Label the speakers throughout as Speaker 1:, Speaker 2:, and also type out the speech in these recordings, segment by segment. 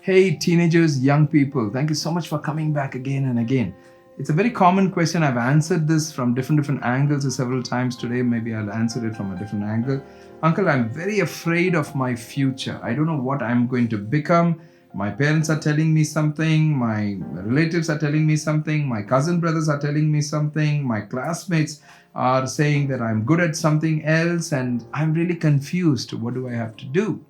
Speaker 1: Hey, teenagers, young people, thank you so much for coming back again and again. It's a very common question. I've answered this from different angles several times today. Maybe I'll answer it from a different angle. Uncle, I'm very afraid of my future. I don't know what I'm going to become. My parents are telling me something. My relatives are telling me something. My cousin brothers are telling me something. My classmates are saying that I'm good at something else, and I'm really confused. What do I have to do?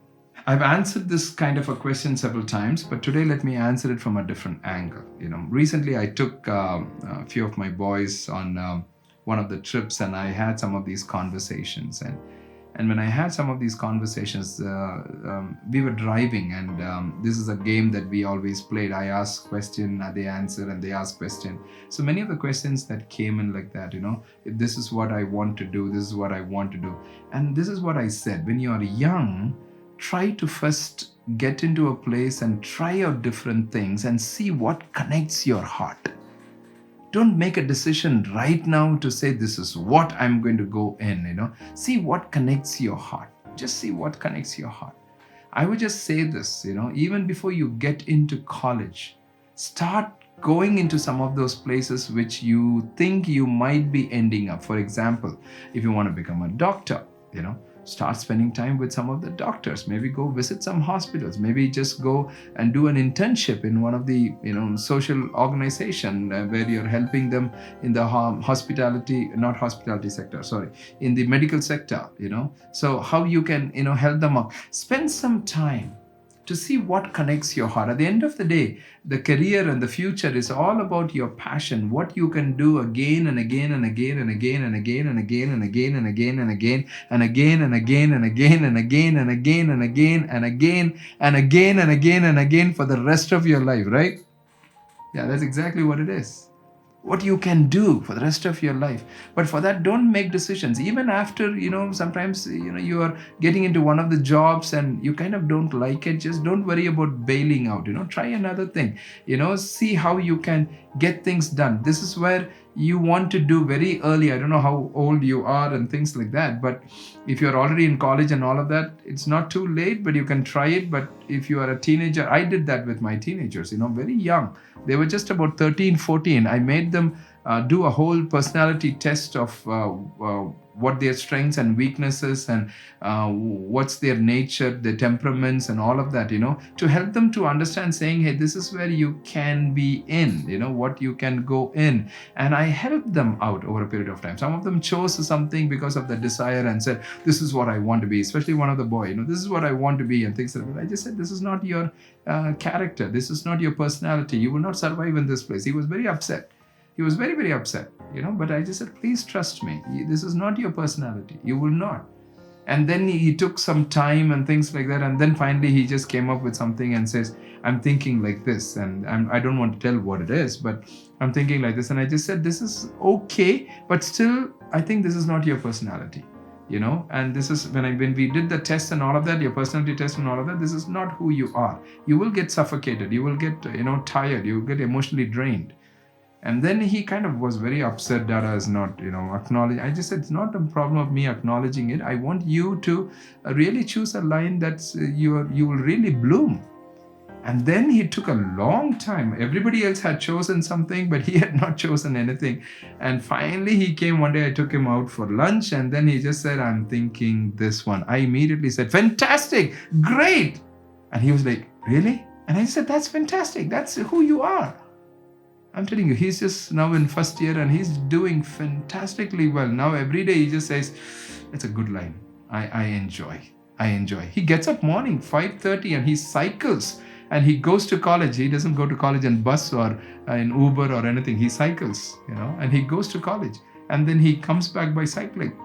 Speaker 1: I've answered this kind of a question several times, but today let me answer it from a different angle. Recently I took a few of my boys on one of the trips, and I had some of these conversations. And when I had some of these conversations, we were driving, and this is a game that we always played. I ask question, they answer, and they ask question. So many of the questions that came in like that, if this is what I want to do, this is what I want to do. And this is what I said: when you are young, try to first get into a place and try out different things and see what connects your heart. Don't make a decision right now to say this is what I'm going to go in. See what connects your heart. Just see what connects your heart. I would just say this, even before you get into college, start going into some of those places which you think you might be ending up. For example, if you want to become a doctor, start spending time with some of the doctors. Maybe go visit some hospitals. Maybe just go and do an internship in one of the social organization where you're helping them in the in the medical sector. So how you can help them out. Spend some time to see what connects your heart. At the end of the day, the career and the future is all about your passion, what you can do again and again and again and again and again and again and again and again and again and again and again and again and again and again and again and again and again and again and again for the rest of your life, right? Yeah, that's exactly what it is. What you can do for the rest of your life. But for that, don't make decisions. Even after, sometimes, you are getting into one of the jobs and you kind of don't like it, just don't worry about bailing out. Try another thing. See how you can get things done. This is where you want to do very early. I don't know how old you are and things like that, but if you're already in college and all of that, it's not too late, but you can try it. But if you are a teenager, I did that with my teenagers, very young. They were just about 13, 14. I made them do a whole personality test of what their strengths and weaknesses and what's their nature, their temperaments and all of that, to help them to understand, saying, hey, this is where you can be in, what you can go in. And I helped them out over a period of time. Some of them chose something because of the desire and said, this is what I want to be, especially one of the boy, this is what I want to be and things like that. I just said, this is not your character. This is not your personality. You will not survive in this place. He was very upset. He was very, very upset, but I just said, please trust me. This is not your personality. You will not. And then he took some time and things like that. And then finally he just came up with something and says, I'm thinking like this. And I don't want to tell what it is, but I'm thinking like this. And I just said, this is okay, but still, I think this is not your personality. And this is when we did the test and all of that, your personality test and all of that, this is not who you are. You will get suffocated. You will get, tired. You will get emotionally drained. And then he kind of was very upset that I was not, acknowledging. I just said, it's not a problem of me acknowledging it. I want you to really choose a line that's you will really bloom. And then he took a long time. Everybody else had chosen something, but he had not chosen anything. And finally he came one day, I took him out for lunch, and then he just said, I'm thinking this one. I immediately said, fantastic, great. And he was like, really? And I said, that's fantastic. That's who you are. I'm telling you, he's just now in first year and he's doing fantastically well. Now every day he just says, it's a good line. I enjoy. He gets up morning 5:30 and he cycles and he goes to college. He doesn't go to college in bus or in Uber or anything. He cycles, and he goes to college and then he comes back by cycling.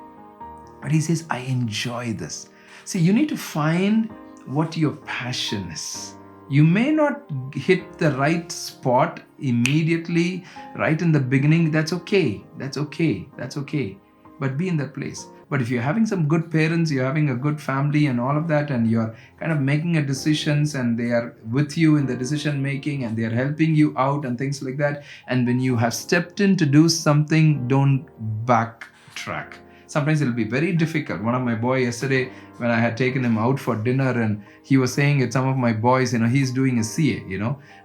Speaker 1: But he says, I enjoy this. See, you need to find what your passion is. You may not hit the right spot immediately, right in the beginning. That's okay. But be in that place. But if you're having some good parents, you're having a good family and all of that, and you're kind of making a decisions and they are with you in the decision making and they are helping you out and things like that. And when you have stepped in to do something, don't backtrack. Sometimes it'll be very difficult. One of my boy yesterday, when I had taken him out for dinner, and he was saying that some of my boys, he's doing a CA,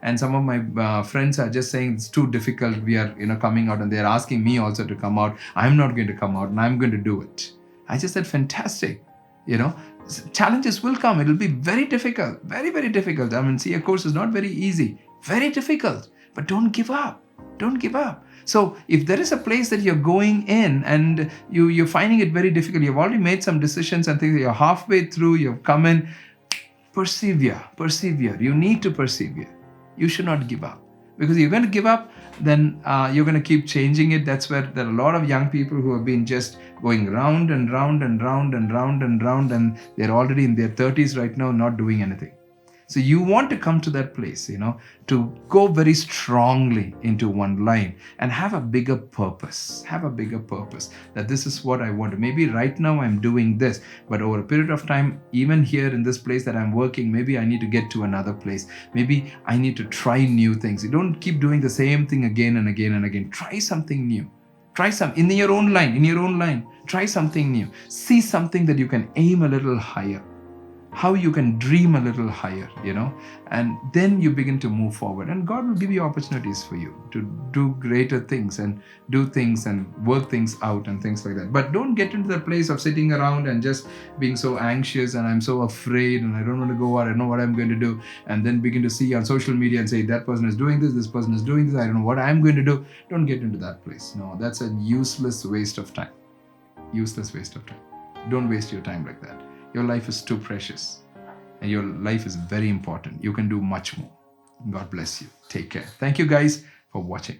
Speaker 1: and some of my friends are just saying it's too difficult. We are, coming out, and they're asking me also to come out. I'm not going to come out, and I'm going to do it. I just said, fantastic. Challenges will come. It'll be very difficult, very, very difficult. I mean, CA course is not very easy, very difficult, but don't give up. Don't give up. So if there is a place that you're going in and you're finding it very difficult, you've already made some decisions and things, you're halfway through, you've come in, persevere. You need to persevere. You should not give up. Because if you're going to give up, then you're going to keep changing it. That's where there are a lot of young people who have been just going round and round and round and round and round, and they're already in their 30s right now, not doing anything. So you want to come to that place, to go very strongly into one line and have a bigger purpose. Have a bigger purpose that this is what I want. Maybe right now I'm doing this, but over a period of time, even here in this place that I'm working, maybe I need to get to another place. Maybe I need to try new things. You don't keep doing the same thing again and again and again. Try something new. Try some in your own line. Try something new. See something that you can aim a little higher. How you can dream a little higher, and then you begin to move forward, and God will give you opportunities for you to do greater things and do things and work things out and things like that. But don't get into the place of sitting around and just being so anxious and I'm so afraid and I don't want to go out, I don't know what I'm going to do, and then begin to see on social media and say that person is doing this person is doing this, I don't know what I'm going to do. Don't get into that place. No, that's a useless waste of time. Don't waste your time like that. Your life is too precious and your life is very important. You can do much more. God bless you. Take care. Thank you guys for watching.